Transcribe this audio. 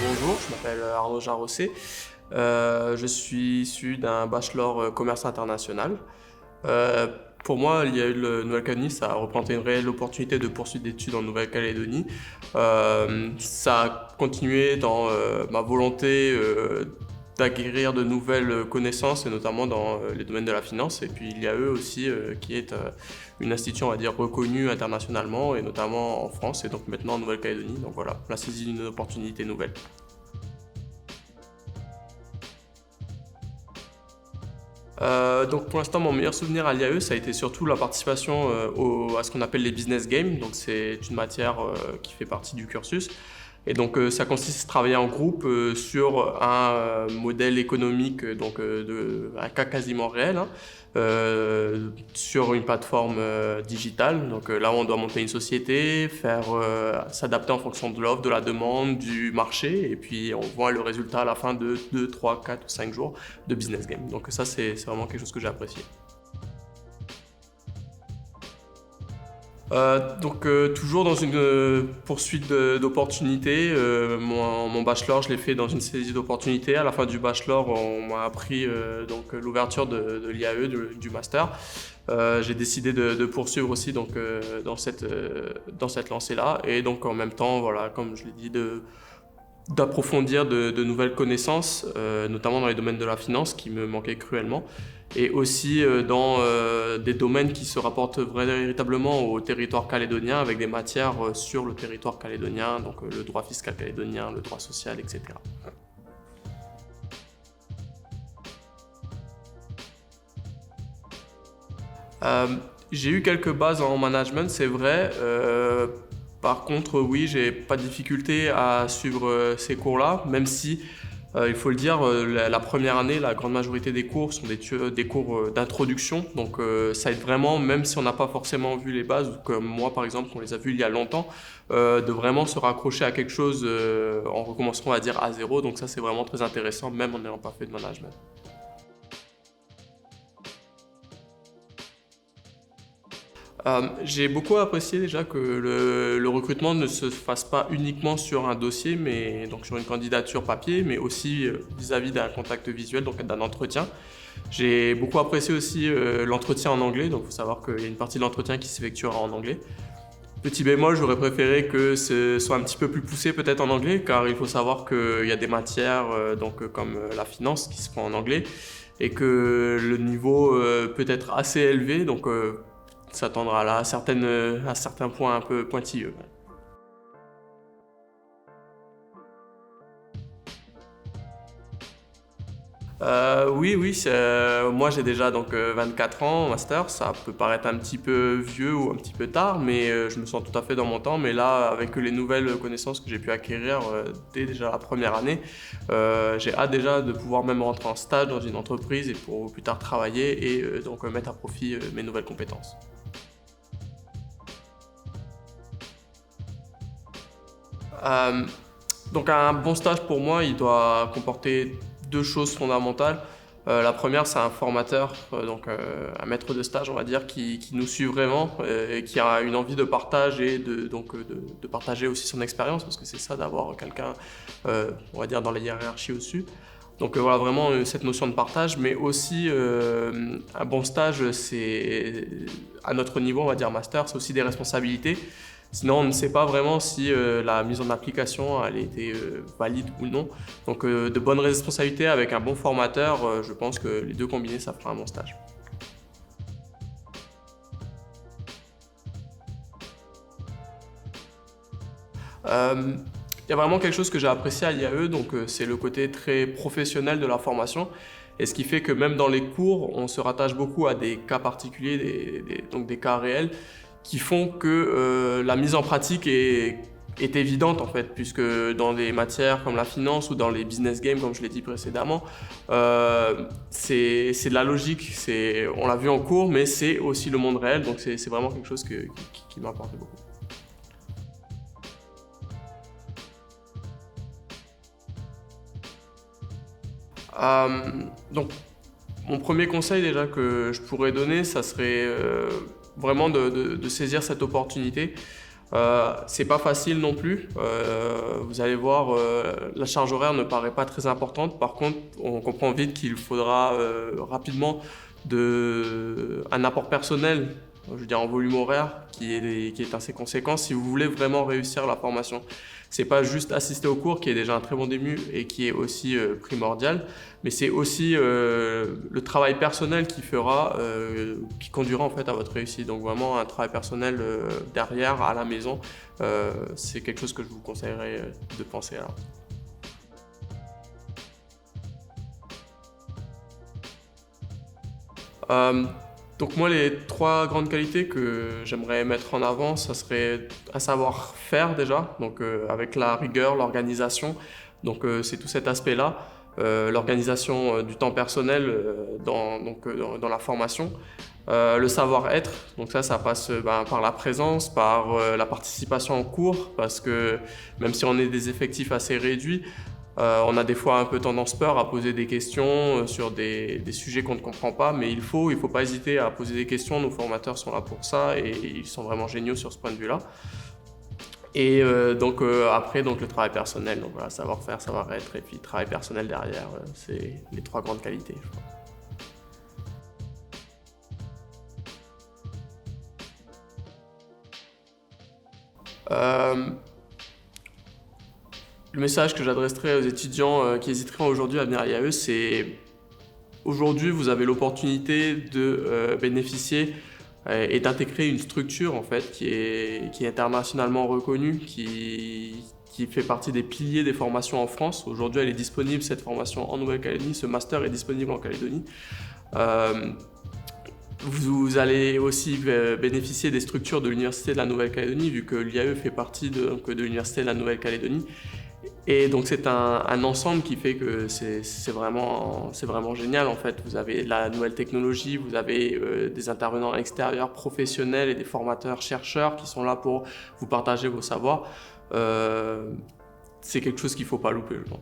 bonjour, je m'appelle Arnaud Jarosset. Je suis issu d'un bachelor commerce international. Euh, pour moi, il y a eu le Nouvelle-Calédonie, ça a représenté une réelle opportunité de poursuite d'études en Nouvelle-Calédonie. Ça a continué dans ma volonté d'acquérir de nouvelles connaissances, et notamment dans les domaines de la finance. Et puis il y a eux aussi, qui est une institution, on va dire, reconnue internationalement, et notamment en France, et donc maintenant en Nouvelle-Calédonie. Donc voilà, on a saisi d'une opportunité nouvelle. Donc pour l'instant, mon meilleur souvenir à l'IAE, ça a été surtout la participation à ce qu'on appelle les business games. Donc c'est une matière qui fait partie du cursus. Et donc ça consiste à travailler en groupe sur un modèle économique, un cas quasiment réel, hein, sur une plateforme digitale. Donc là, on doit monter une société, faire s'adapter en fonction de l'offre, de la demande, du marché, et puis on voit le résultat à la fin de 2, 3, 4 ou 5 jours de business game. Donc ça, c'est vraiment quelque chose que j'ai apprécié. Toujours dans une poursuite d'opportunités. Mon bachelor, je l'ai fait dans une saisie d'opportunités. À la fin du bachelor, on m'a appris l'ouverture de l'IAE, du master. J'ai décidé de poursuivre aussi dans cette lancée-là. Et donc en même temps, voilà, comme je l'ai dit, d'approfondir de nouvelles connaissances, notamment dans les domaines de la finance qui me manquaient cruellement, et aussi dans des domaines qui se rapportent véritablement au territoire calédonien, avec des matières sur le territoire calédonien, donc le droit fiscal calédonien, le droit social, etc. Euh, j'ai eu quelques bases en management, c'est vrai. Par contre, oui, j'ai pas de difficulté à suivre ces cours-là, même si, il faut le dire, la première année, la grande majorité des cours sont des cours d'introduction. Donc ça aide vraiment, même si on n'a pas forcément vu les bases, ou comme moi par exemple, on les a vus il y a longtemps, de vraiment se raccrocher à quelque chose en recommençant, on va dire, à zéro. Donc ça, c'est vraiment très intéressant, même en n'ayant pas fait de management. J'ai beaucoup apprécié déjà que le recrutement ne se fasse pas uniquement sur un dossier, mais donc sur une candidature papier, mais aussi vis-à-vis d'un contact visuel, donc d'un entretien. J'ai beaucoup apprécié aussi l'entretien en anglais, donc il faut savoir qu'il y a une partie de l'entretien qui s'effectuera en anglais. Petit bémol, j'aurais préféré que ce soit un petit peu plus poussé peut-être en anglais, car il faut savoir qu'il y a des matières comme la finance qui se font en anglais, et que le niveau peut être assez élevé, donc s'attendre à à certains points un peu pointilleux. Oui, moi j'ai déjà 24 ans, master, ça peut paraître un petit peu vieux ou un petit peu tard, mais je me sens tout à fait dans mon temps. Mais là, avec les nouvelles connaissances que j'ai pu acquérir dès déjà la première année, j'ai hâte déjà de pouvoir même rentrer en stage dans une entreprise et pour plus tard travailler et mettre à profit mes nouvelles compétences. Euh, donc un bon stage pour moi, il doit comporter deux choses fondamentales. La première, c'est un formateur, un maître de stage, on va dire, qui nous suit vraiment et qui a une envie de partage et de partager aussi son expérience, parce que c'est ça d'avoir quelqu'un, on va dire, dans la hiérarchie au-dessus. Donc voilà, vraiment cette notion de partage, mais aussi un bon stage, c'est à notre niveau, on va dire master, c'est aussi des responsabilités. Sinon, on ne sait pas vraiment si la mise en application elle a été valide ou non. Donc de bonnes responsabilités avec un bon formateur, je pense que les deux combinés, ça fera un bon stage. Euh, Il y a vraiment quelque chose que j'ai apprécié à l'IAE, c'est le côté très professionnel de la formation. Et ce qui fait que même dans les cours, on se rattache beaucoup à des cas particuliers, donc des cas réels, qui font que la mise en pratique est évidente en fait, puisque dans des matières comme la finance ou dans les business games, comme je l'ai dit précédemment, c'est de la logique, on l'a vu en cours, mais c'est aussi le monde réel, donc c'est vraiment quelque chose qui m'a apporté beaucoup. Euh, donc, mon premier conseil déjà que je pourrais donner, ça serait vraiment de saisir cette opportunité. C'est pas facile non plus. Vous allez voir, la charge horaire ne paraît pas très importante. Par contre, on comprend vite qu'il faudra rapidement un apport personnel, je veux dire en volume horaire, qui est assez conséquent si vous voulez vraiment réussir la formation. C'est pas juste assister au cours, qui est déjà un très bon début et qui est aussi primordial, mais c'est aussi le travail personnel qui conduira en fait à votre réussite. Donc vraiment un travail personnel derrière, à la maison, c'est quelque chose que je vous conseillerais de penser alors. Euh, donc moi, les trois grandes qualités que j'aimerais mettre en avant, ça serait un savoir-faire déjà, donc avec la rigueur, l'organisation. Donc c'est tout cet aspect-là, l'organisation du temps personnel dans la formation. Le savoir-être, donc ça passe par la présence, par la participation en cours, parce que même si on est des effectifs assez réduits, on a des fois un peu tendance peur à poser des questions sur des sujets qu'on ne comprend pas, mais il faut pas hésiter à poser des questions. Nos formateurs sont là pour ça et ils sont vraiment géniaux sur ce point de vue-là. Et après, donc le travail personnel, donc voilà, savoir-faire, savoir-être et puis travail personnel derrière, c'est les trois grandes qualités, je crois. Euh, le message que j'adresserai aux étudiants qui hésiteraient aujourd'hui à venir à l'IAE, c'est aujourd'hui vous avez l'opportunité de bénéficier et d'intégrer une structure en fait qui est internationalement reconnue, qui fait partie des piliers des formations en France. Aujourd'hui, elle est disponible, cette formation en Nouvelle-Calédonie, ce master est disponible en Calédonie. Vous allez aussi bénéficier des structures de l'Université de la Nouvelle-Calédonie, vu que l'IAE fait partie de l'Université de la Nouvelle-Calédonie. Et donc c'est un ensemble qui fait que c'est vraiment génial en fait. Vous avez la nouvelle technologie, vous avez des intervenants à l'extérieur, professionnels et des formateurs, chercheurs qui sont là pour vous partager vos savoirs. C'est quelque chose qu'il ne faut pas louper, je pense.